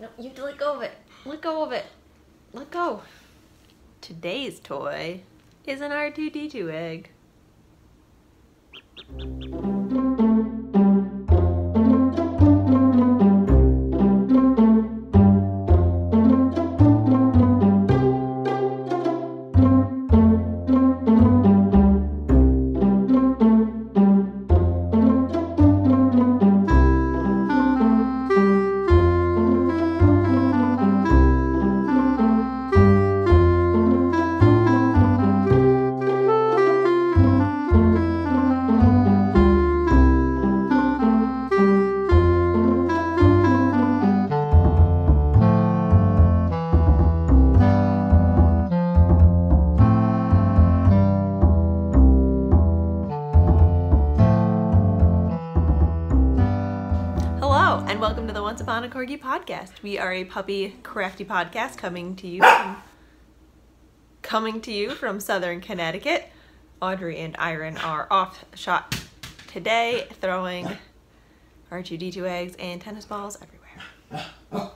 No, you have to let go of it. Let go of it. Let go. Today's toy is an R2-D2 egg. Welcome to the Once Upon a Corgi Podcast. We are a puppy crafty podcast coming to you from Southern Connecticut. Audrey and Iron are off shot today, throwing R2-D2 eggs and tennis balls everywhere.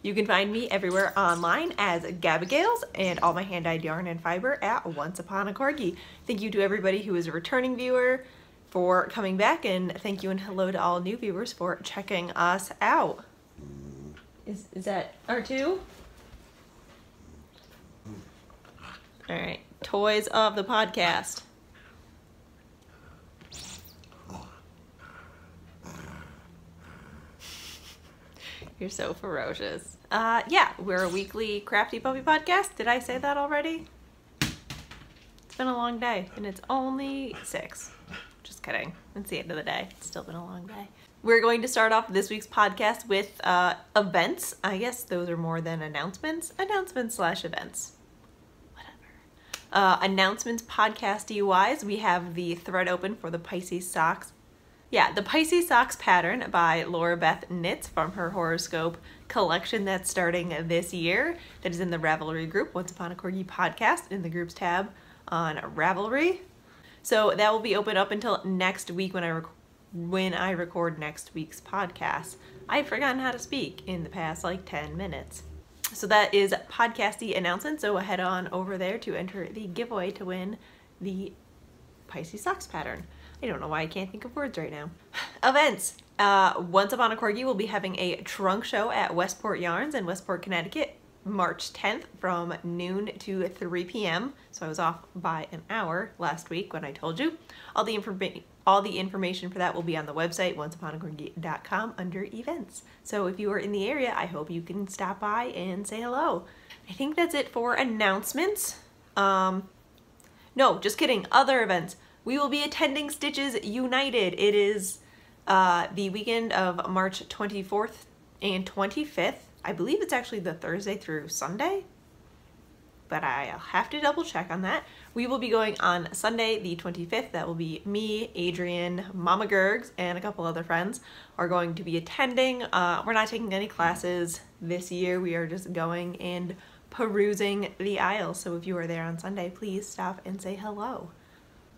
You can find me everywhere online as Gabagales and all my hand-dyed yarn and fiber at Once Upon a Corgi. Thank you to everybody who is a returning viewer for coming back, and thank you and hello to all new viewers for checking us out. Is that R2? All right, toys of the podcast. You're so ferocious. Yeah, we're a weekly Crafty Puppy podcast. Did I say that already? It's been a long day, and it's only 6. Just kidding. It's the end of the day. It's still been a long day. We're going to start off this week's podcast with events. I guess those are more than announcements. Announcements/events. Whatever. Announcements podcasty wise, we have the thread open for the Pisces socks. Yeah, the Pisces socks pattern by Laura Beth Knits from her horoscope collection that's starting this year. That is in the Ravelry group, Once Upon a Corgi Podcast, in the groups tab on Ravelry. So that will be open up until next week when I record next week's podcast. I've forgotten how to speak in the past 10 minutes. So that is podcasty announcement. So head on over there to enter the giveaway to win the Pisces socks pattern. I don't know why I can't think of words right now. Events. Once Upon a Corgi will be having a trunk show at Westport Yarns in Westport, Connecticut, March 10th from noon to 3 p.m. So I was off by an hour last week when I told you. All the information for that will be on the website, onceuponacorgi.com, under events. So if you are in the area, I hope you can stop by and say hello. I think that's it for announcements. No, just kidding. Other events. We will be attending Stitches United. It is the weekend of March 24th and 25th. I believe it's actually the Thursday through Sunday, but I'll have to double check on that. We will be going on Sunday the 25th. That will be me, Adrian, Mama Gergs, and a couple other friends are going to be attending. We're not taking any classes this year. We are just going and perusing the aisles. So if you are there on Sunday, please stop and say hello.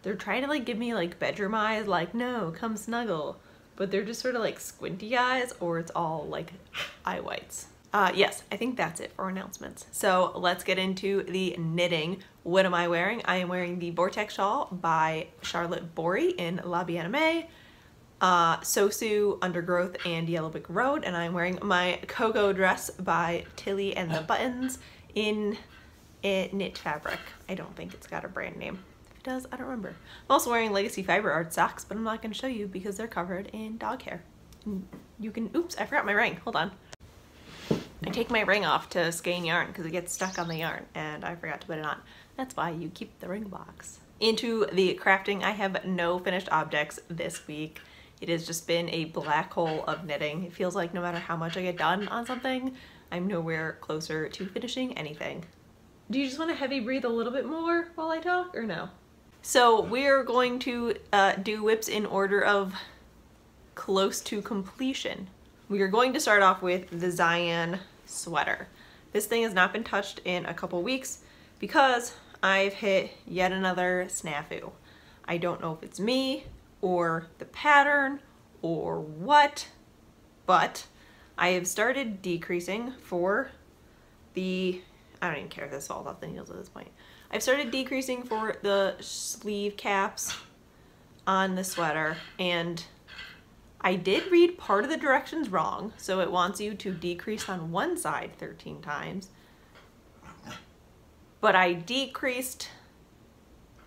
They're trying to give me bedroom eyes, no, come snuggle. But they're just sort of squinty eyes, or it's all eye whites. Yes, I think that's it for announcements. So let's get into the knitting. What am I wearing? I am wearing the Vortex shawl by Charlotte Bory in La Bien-Aimée, Sosu, Undergrowth, and Yellow Brick Road. And I'm wearing my Cocoa dress by Tilly and the Buttons in knit fabric. I don't think it's got a brand name. If it does, I don't remember. I'm also wearing Legacy Fiber Art socks, but I'm not going to show you because they're covered in dog hair. And you can, oops, I forgot my ring. Hold on. I take my ring off to skein yarn because it gets stuck on the yarn and I forgot to put it on. That's why you keep the ring box. Into the crafting, I have no finished objects this week. It has just been a black hole of knitting. It feels like no matter how much I get done on something, I'm nowhere closer to finishing anything. Do you just want to heavy breathe a little bit more while I talk or no? So we're going to do whips in order of close to completion. We are going to start off with the Zion sweater. This thing has not been touched in a couple weeks because I've hit yet another snafu. I don't know if it's me or the pattern or what, but I have started decreasing for the, I don't even care if this falls off the needles at this point. I've started decreasing for the sleeve caps on the sweater, and I did read part of the directions wrong. So it wants you to decrease on one side 13 times, but I decreased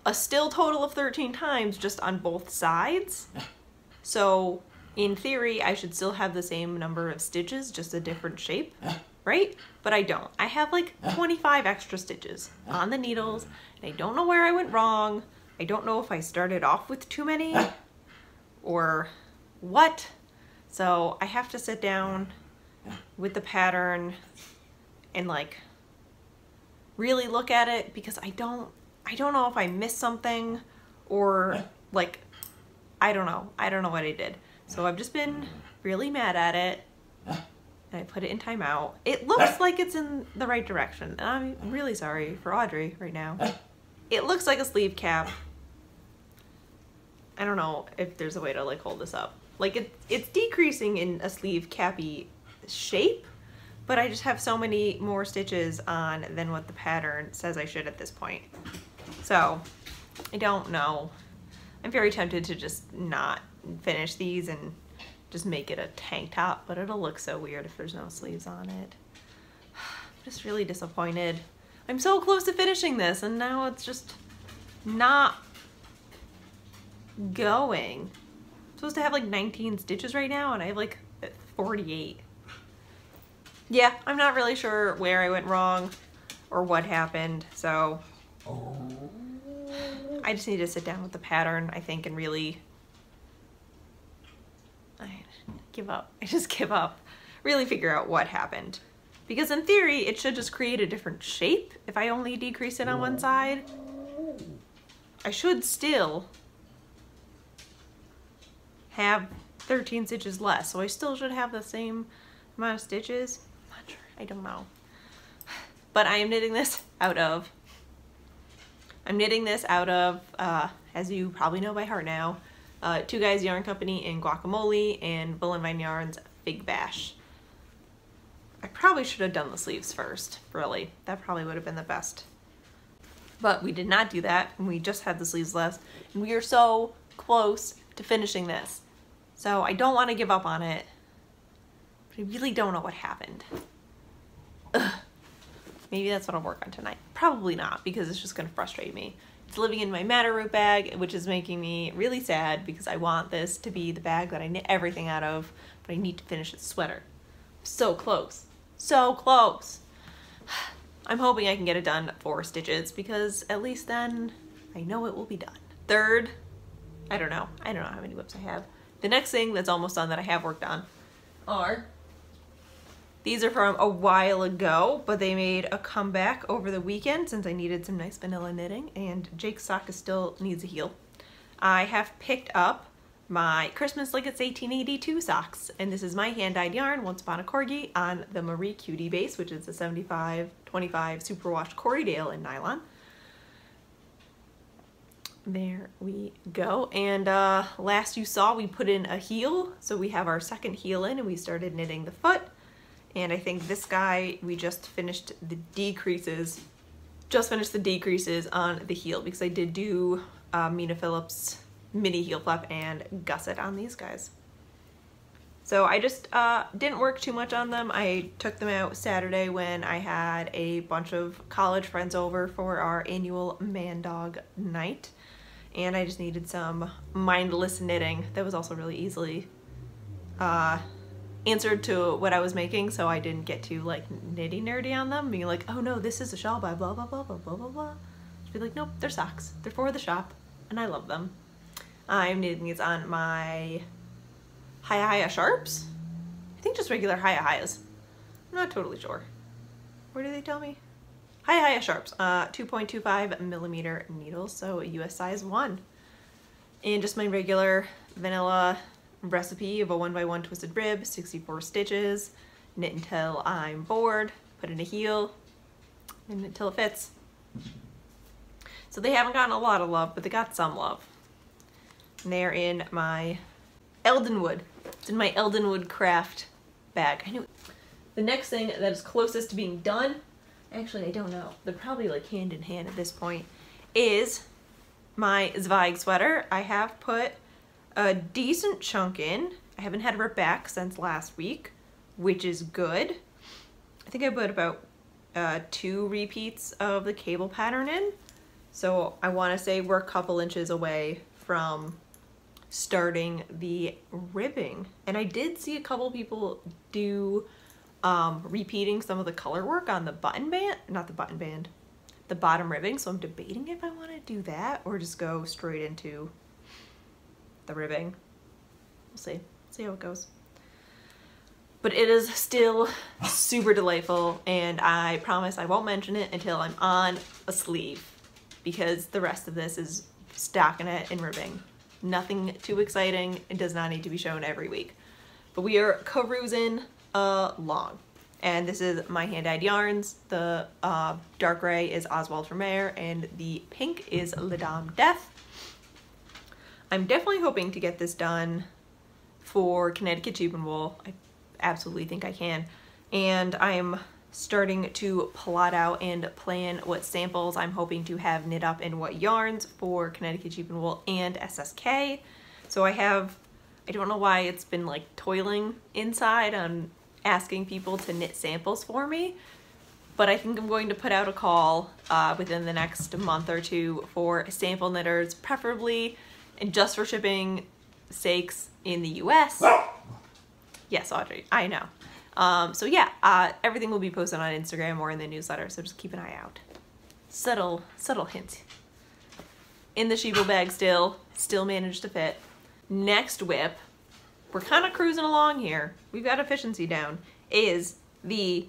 a still total of 13 times just on both sides. So in theory, I should still have the same number of stitches, just a different shape, right? But I don't. I have like 25 extra stitches on the needles, and I don't know where I went wrong. I don't know if I started off with too many or what. So I have to sit down with the pattern and like really look at it, because I don't know if I missed something or like, I don't know what I did. So I've just been really mad at it, and I put it in timeout. It looks like it's in the right direction, and I'm really sorry for Audrey right now. It looks like a sleeve cap. I don't know if there's a way to like hold this up. Like it's decreasing in a sleeve cappy shape, but I just have so many more stitches on than what the pattern says I should at this point. So I don't know. I'm very tempted to just not finish these and just make it a tank top, but it'll look so weird if there's no sleeves on it. I'm just really disappointed. I'm so close to finishing this, and now it's just not going. I'm supposed to have like 19 stitches right now, and I have like 48. Yeah, I'm not really sure where I went wrong or what happened, so I just need to sit down with the pattern, I think, and really give up. I just give up. Really figure out what happened. Because in theory, it should just create a different shape if I only decrease it on one side. I should still have 13 stitches less, so I still should have the same amount of stitches. I'm not sure. I don't know. But I am knitting this out of, as you probably know by heart now, Two Guys Yarn Company in Guacamole and Bull and Vine Yarns Fig Bash. I probably should have done the sleeves first, really. That probably would have been the best. But we did not do that, and we just had the sleeves left, and we are so close to finishing this. So I don't want to give up on it, but I really don't know what happened. Ugh. Maybe that's what I'll work on tonight. Probably not, because it's just going to frustrate me. It's living in my Matterroot bag, which is making me really sad because I want this to be the bag that I knit everything out of, but I need to finish this sweater. So close. So close. I'm hoping I can get it done 4 stitches, because at least then I know it will be done. Third, I don't know how many whips I have. The next thing that's almost done that I have worked on are, these are from a while ago, but they made a comeback over the weekend since I needed some nice vanilla knitting, and Jake's sock still needs a heel. I have picked up my Christmas Like It's 1882 socks, and this is my hand-dyed yarn, Once Upon a Corgi, on the Marie Cutie base, which is a 75/25 superwash Corriedale in nylon. There we go. And last you saw, we put in a heel, so we have our second heel in, and we started knitting the foot. And I think this guy, we just finished the decreases on the heel, because I did do Mina Phillips mini heel flap and gusset on these guys. So I just didn't work too much on them. I took them out Saturday when I had a bunch of college friends over for our annual man dog night, and I just needed some mindless knitting that was also really easily answered to what I was making, so I didn't get too like nitty nerdy on them, being like, oh no, this is a shawl by blah blah blah blah blah blah blah. Just be like, nope, they're socks. They're for the shop, and I love them. I'm knitting these on my Hiya Sharps. I think just regular Hiya. I'm not totally sure. Where do they tell me? Hiya Sharps, 2.25 millimeter needles, so a US size 1. And just my regular vanilla recipe of a 1x1 twisted rib, 64 stitches, knit until I'm bored, put in a heel, and knit until it fits. So they haven't gotten a lot of love, but they got some love. And they're in my Eldenwood. It's in my Eldenwood craft bag. I knew the next thing that is closest to being done, actually I don't know, they're probably like hand in hand at this point, is my Vying sweater. I have put a decent chunk in. I haven't had to rip back since last week, which is good. I think I put about 2 repeats of the cable pattern in. So I want to say we're a couple inches away from starting the ribbing. And I did see a couple people do repeating some of the color work on the button band, not the button band, the bottom ribbing. So I'm debating if I want to do that or just go straight into the ribbing. We'll see how it goes. But it is still super delightful, and I promise I won't mention it until I'm on a sleeve, because the rest of this is stockinette and ribbing. Nothing too exciting. It does not need to be shown every week. But we are cruising along. And this is my hand-dyed yarns. The dark gray is Oswald Vermeer, and the pink is La Dame Death. I'm definitely hoping to get this done for Connecticut Sheep and Wool. I absolutely think I can. And I'm starting to plot out and plan what samples I'm hoping to have knit up in what yarns for Connecticut Sheep and Wool and SSK. So I don't know why it's been like toiling inside on asking people to knit samples for me, but I think I'm going to put out a call within the next month or two for sample knitters, preferably and just for shipping sakes in the US. Yes, Audrey, I know. So yeah, everything will be posted on Instagram or in the newsletter, so just keep an eye out. Subtle hint. In the Sheeple bag still managed to fit. Next whip, we're kind of cruising along here. We've got efficiency down, is the,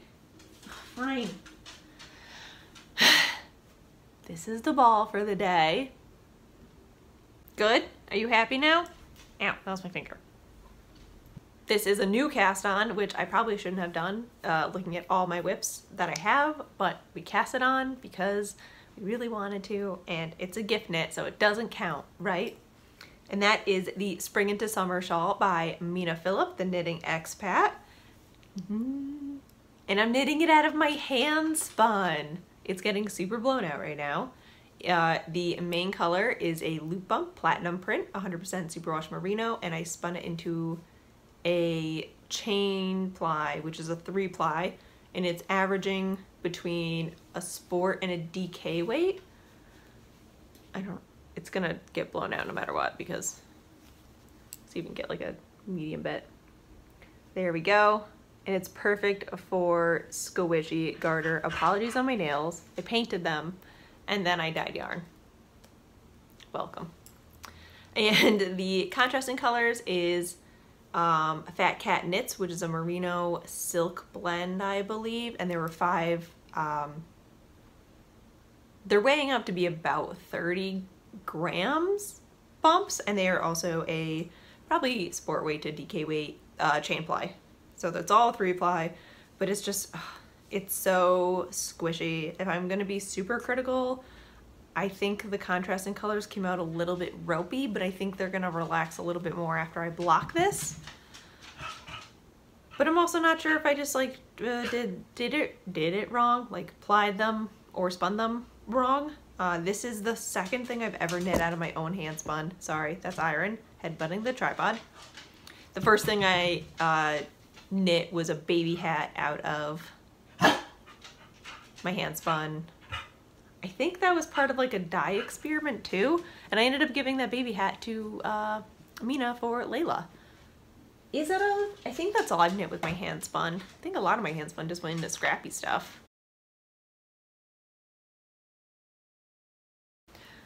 fine. This is the ball for the day. Good? Are you happy now? Ow, that was my finger. This is a new cast on, which I probably shouldn't have done, looking at all my whips that I have, but we cast it on because we really wanted to, and it's a gift knit, so it doesn't count, right? And that is the Spring into Summer shawl by Mina Phillip, the knitting expat. And I'm knitting it out of my hand spun. It's getting super blown out right now. The main color is a loop bump platinum print, 100% superwash merino, and I spun it into a chain ply, which is a 3-ply, and it's averaging between a sport and a DK weight. It's gonna get blown out no matter what, because let's even get like a medium bit. There we go. And it's perfect for squishy garter. Apologies on my nails. I painted them and then I dyed yarn. Welcome. And the contrasting colors is Fat Cat Knits, which is a merino silk blend, I believe. And there were 5, they're weighing up to be about 30 grams bumps, and they are also a probably sport weight to DK weight chain ply. So that's all 3-ply, but it's just, it's so squishy. If I'm gonna be super critical, I think the contrasting colors came out a little bit ropey, but I think they're gonna relax a little bit more after I block this. But I'm also not sure if I just like did it wrong, like plied them or spun them wrong. This is the second thing I've ever knit out of my own hand spun. Sorry, that's iron, headbutting the tripod. The first thing I knit was a baby hat out of my hand spun. I think that was part of like a dye experiment too, and I ended up giving that baby hat to Mina for Layla. Is that all? I think that's all I've knit with my hand spun. I think a lot of my hand spun just went into scrappy stuff.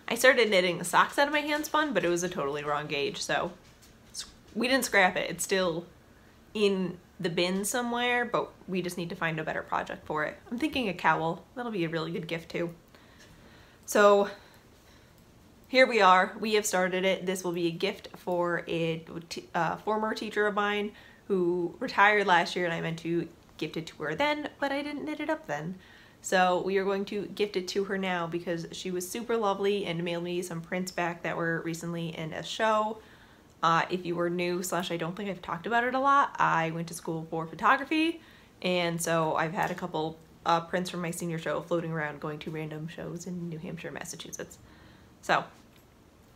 I started knitting the socks out of my hand spun, but it was a totally wrong gauge, so we didn't scrap it. It's still in the bin somewhere, but we just need to find a better project for it. I'm thinking a cowl. That'll be a really good gift too. So here we are. We have started it. This will be a gift for a former teacher of mine who retired last year, and I meant to gift it to her then, but I didn't knit it up then. So we are going to gift it to her now because she was super lovely and mailed me some prints back that were recently in a show. If you were new / I don't think I've talked about it a lot, I went to school for photography, and so I've had a couple prints from my senior show floating around going to random shows in New Hampshire, Massachusetts. So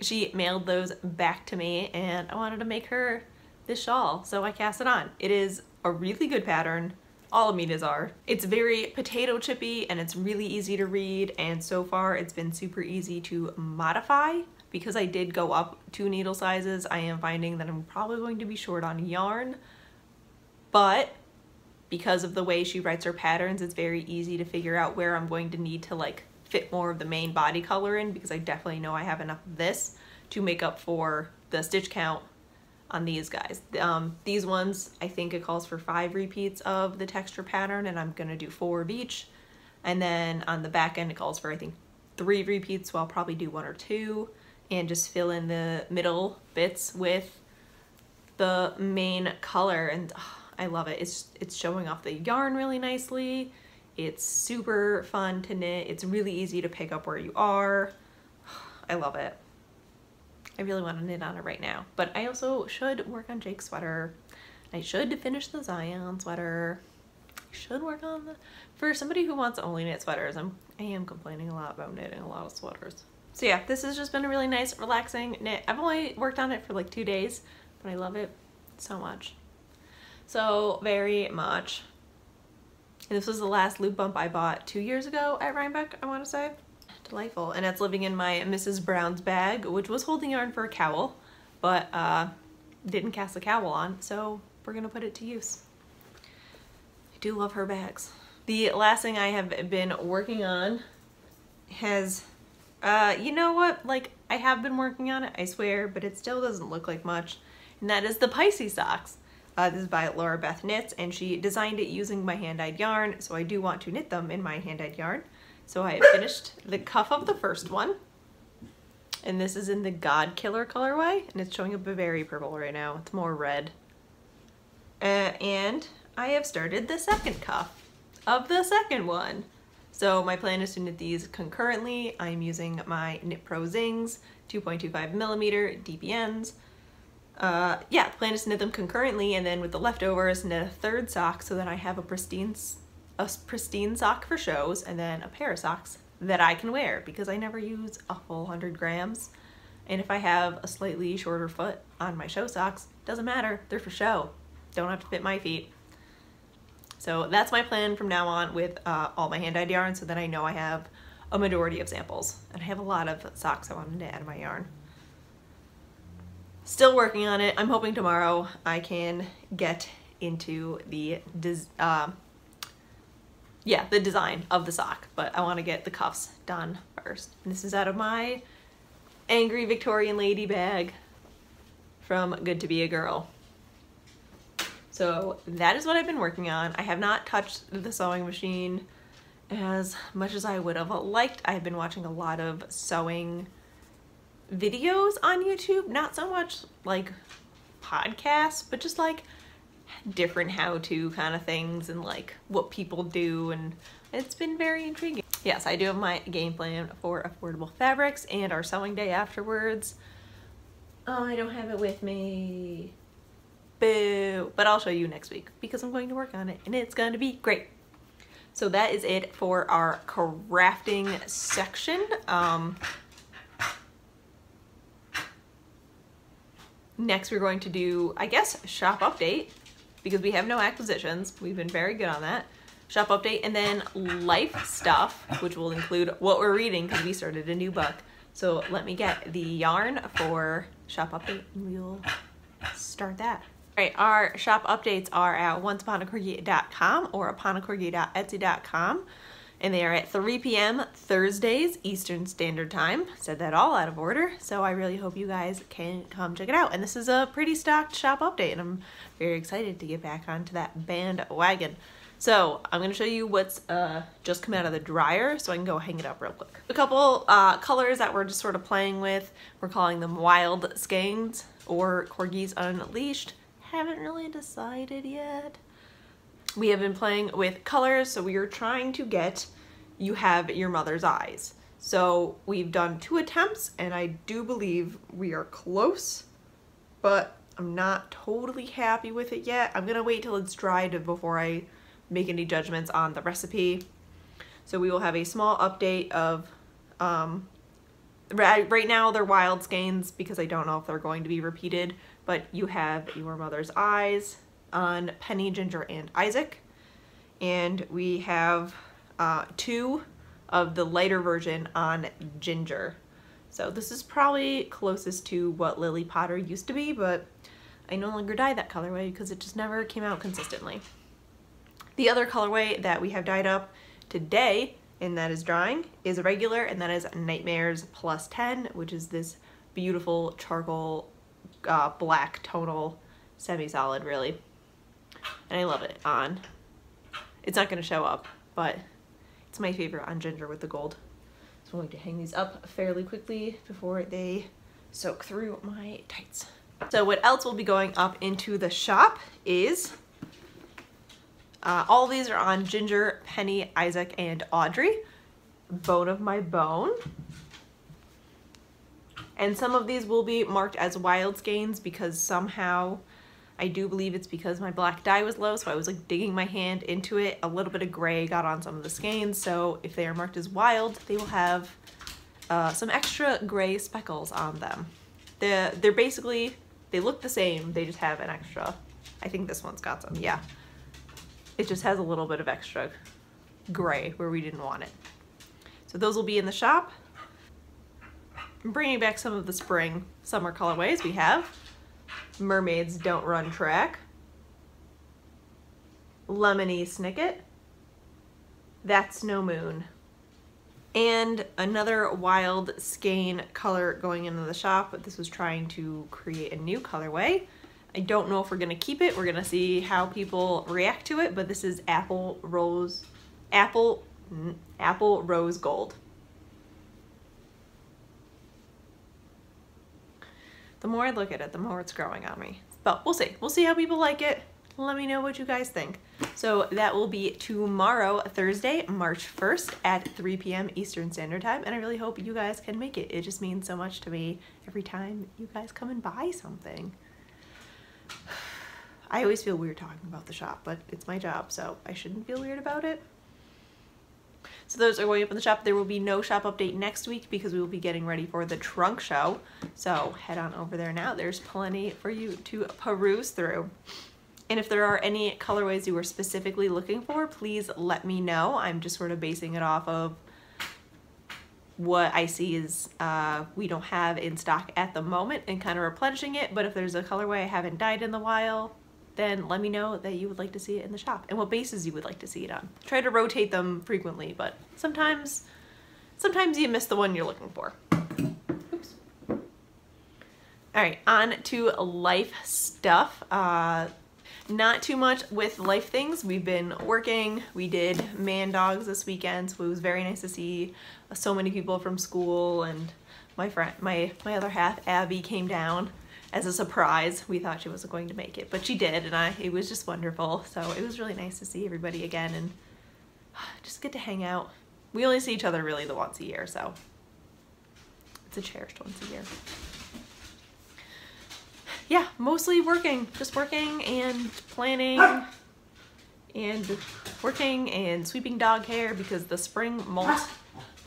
she mailed those back to me, and I wanted to make her this shawl, so I cast it on. It is a really good pattern. All of Mita's are. It's very potato chippy and it's really easy to read, and so far it's been super easy to modify. Because I did go up 2 needle sizes, I am finding that I'm probably going to be short on yarn, but because of the way she writes her patterns, it's very easy to figure out where I'm going to need to like fit more of the main body color in, because I definitely know I have enough of this to make up for the stitch count on these guys. These ones, I think it calls for 5 repeats of the texture pattern, and I'm gonna do 4 of each. And then on the back end, it calls for, I think, 3 repeats, so I'll probably do 1 or 2, and just fill in the middle bits with the main color. And I love it. It's showing off the yarn really nicely. It's super fun to knit. It's really easy to pick up where you are. I love it. I really want to knit on it right now, but I also should work on Jake's sweater. I should finish the Zion sweater. I should work on for somebody who wants to only knit sweaters. I am complaining a lot about knitting a lot of sweaters. So yeah, this has just been a really nice, relaxing knit. I've only worked on it for like 2 days, but I love it so much. So very much. And this was the last loop bump I bought 2 years ago at Rhinebeck, I want to say. Delightful. And it's living in my Mrs. Brown's bag, which was holding yarn for a cowl, but didn't cast the cowl on, so we're gonna put it to use. I do love her bags. The last thing I have been working on has, you know what, like I have been working on it, I swear, but it still doesn't look like much, and that is the Pisces socks. This is by Laura Beth Knits, and she designed it using my hand-dyed yarn, so I do want to knit them in my hand-dyed yarn. So I have finished the cuff of the first one, and this is in the God Killer colorway, and it's showing up a very purple right now. It's more red. And I have started the second cuff of the second one. So my plan is to knit these concurrently. I'm using my Knit Pro Zings 2.25 millimeter DPNs. Yeah, the plan is to knit them concurrently, and then with the leftovers knit a third sock so that I have a pristine sock for shows, and then a pair of socks that I can wear, because I never use a full 100 grams. And if I have a slightly shorter foot on my show socks, doesn't matter, they're for show. Don't have to fit my feet. So that's my plan from now on with all my hand-dyed yarn, so that I know I have a majority of samples. And I have a lot of socks I want to knit out of my yarn. Still working on it. I'm hoping tomorrow I can get into the design of the sock, but I want to get the cuffs done first. And this is out of my Angry Victorian Lady bag from Good to Be a Girl. So that is what I've been working on. I have not touched the sewing machine as much as I would have liked. I've been watching a lot of sewing videos on YouTube, not so much like podcasts, but just like different how-to kind of things and like what people do, and it's been very intriguing. Yes, I do have my game plan for affordable fabrics and our sewing day afterwards. Oh, I don't have it with me. Boo. But I'll show you next week because I'm going to work on it and it's going to be great. So that is it for our crafting section. Next we're going to do, I guess, shop update, because we have no acquisitions. We've been very good on that. Shop update, and then life stuff, which will include what we're reading because we started a new book. So let me get the yarn for shop update and we'll start that. All right, our shop updates are at onceuponacorgi.com or uponacorgi.etsy.com, and they are at 3 p.m. Thursdays Eastern Standard Time. Said that all out of order, so I really hope you guys can come check it out. And this is a pretty stocked shop update, and I'm very excited to get back onto that bandwagon. So I'm going to show you what's just come out of the dryer so I can go hang it up real quick. A couple colors that we're just sort of playing with. We're calling them Wild Skeins or Corgis Unleashed. Haven't really decided yet. We have been playing with colors, so we are trying to get You Have Your Mother's Eyes. So we've done 2 attempts, and I do believe we are close but I'm not totally happy with it yet. I'm gonna wait till it's dried before I make any judgments on the recipe. So we will have a small update of, right now they're wild skeins because I don't know if they're going to be repeated, but you have Your Mother's Eyes on Penny, Ginger, and Isaac. And we have 2 of the lighter version on Ginger. So this is probably closest to what Lily Potter used to be, but I no longer dye that colorway because it just never came out consistently. The other colorway that we have dyed up today, and that is drying, is a regular, and that is Nightmares Plus 10, which is this beautiful charcoal black tonal semi-solid, really. And I love it on. It's not going to show up, but it's my favorite on Ginger with the gold. So I'm going to hang these up fairly quickly before they soak through my tights. So what else will be going up into the shop is all these are on Ginger, Penny, Isaac, and Audrey. Bone of My Bone. And some of these will be marked as wild skeins because somehow, I do believe it's because my black dye was low, so I was like digging my hand into it. A little bit of gray got on some of the skeins, so if they are marked as wild, they will have some extra gray speckles on them. They're basically, they look the same, they just have an extra. I think this one's got some, yeah. It just has a little bit of extra gray where we didn't want it. So those will be in the shop. I'm bringing back some of the spring summer colorways we have. Mermaids Don't Run Track, Lemony Snicket, That's No Moon, and another wild skein color going into the shop, but this was trying to create a new colorway. I don't know if we're gonna keep it. We're gonna see how people react to it, but this is Apple Rose Gold. The more I look at it, the more it's growing on me. But we'll see. We'll see how people like it. Let me know what you guys think. So that will be tomorrow, Thursday, March 1st at 3 p.m. Eastern Standard Time. And I really hope you guys can make it. It just means so much to me every time you guys come and buy something. I always feel weird talking about the shop, but it's my job, so I shouldn't feel weird about it. So those are going up in the shop. There will be no shop update next week because we will be getting ready for the trunk show. So head on over there now. There's plenty for you to peruse through. And if there are any colorways you were specifically looking for, please let me know. I'm just sort of basing it off of what I see is we don't have in stock at the moment and kind of replenishing it. But if there's a colorway I haven't dyed in a while, then let me know that you would like to see it in the shop and what bases you would like to see it on. Try to rotate them frequently, but sometimes you miss the one you're looking for. Oops. All right, on to life stuff. Not too much with life things. We've been working. We did man dogs this weekend, so it was very nice to see so many people from school, and my friend, my other half, Abby, came down as a surprise. We thought she wasn't going to make it, but she did, and it was just wonderful. So it was really nice to see everybody again and just get to hang out. We only see each other really the once a year, so it's a cherished once a year. Yeah, mostly working, just working and planning and working and sweeping dog hair because the spring molt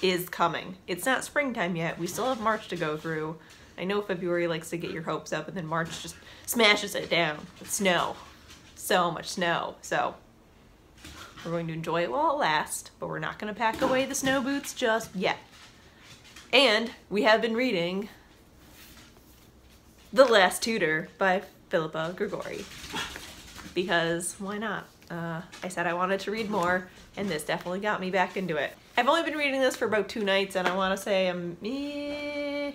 is coming. It's not springtime yet. We still have March to go through. I know February likes to get your hopes up and then March just smashes it down with snow. So much snow. So we're going to enjoy it while it lasts, but we're not going to pack away the snow boots just yet. And we have been reading The Last Tutor by Philippa Grigori because why not? I said I wanted to read more and this definitely got me back into it. I've only been reading this for about 2 nights and I want to say I'm the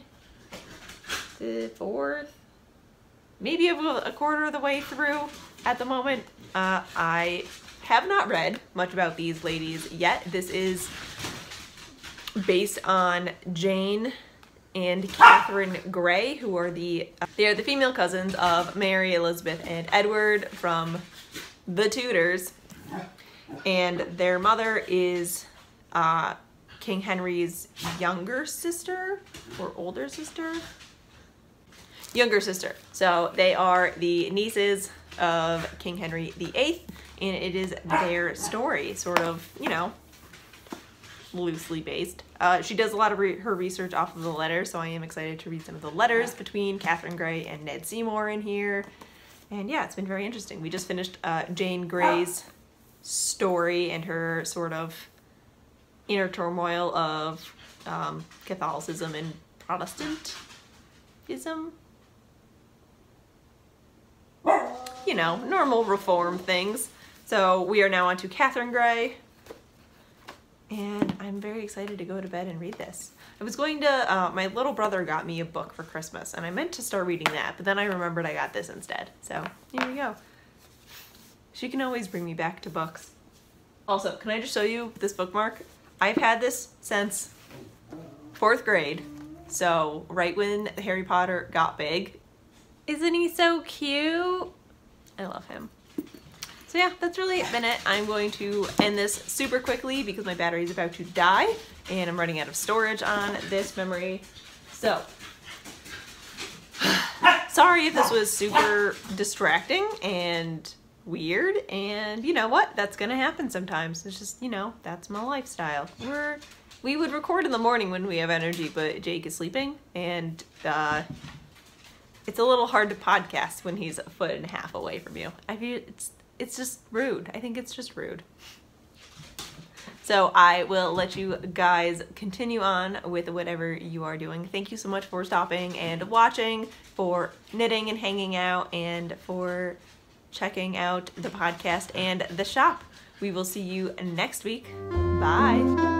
4th, maybe a quarter of the way through at the moment. I have not read much about these ladies yet. This is based on Jane and Catherine Gray, who are they are the female cousins of Mary, Elizabeth, and Edward from The Tudors, and their mother is King Henry's younger sister or older sister. younger sister. So they are the nieces of King Henry VIII, and it is their story, sort of, you know, loosely based. She does a lot of her research off of the letters, so I am excited to read some of the letters between Catherine Grey and Ned Seymour in here. And yeah, it's been very interesting. We just finished Jane Grey's story and her sort of inner turmoil of Catholicism and Protestantism. You know, normal reform things. So we are now on to Catherine Grey, and I'm very excited to go to bed and read this. I was going to, my little brother got me a book for Christmas, and I meant to start reading that, but then I remembered I got this instead. So here we go. She can always bring me back to books. Also, can I just show you this bookmark? I've had this since 4th grade, so right when Harry Potter got big. Isn't he so cute? I love him. So yeah, that's really been it. I'm going to end this super quickly because my battery is about to die and I'm running out of storage on this memory. So, sorry if this was super distracting and weird, and you know what? That's gonna happen sometimes. It's just, you know, that's my lifestyle. We would record in the morning when we have energy, but Jake is sleeping, and it's a little hard to podcast when he's 1.5 feet away from you. I feel it's just rude. I think it's just rude. So I will let you guys continue on with whatever you are doing. Thank you so much for stopping and watching, for knitting and hanging out, and for checking out the podcast and the shop. We will see you next week. Bye.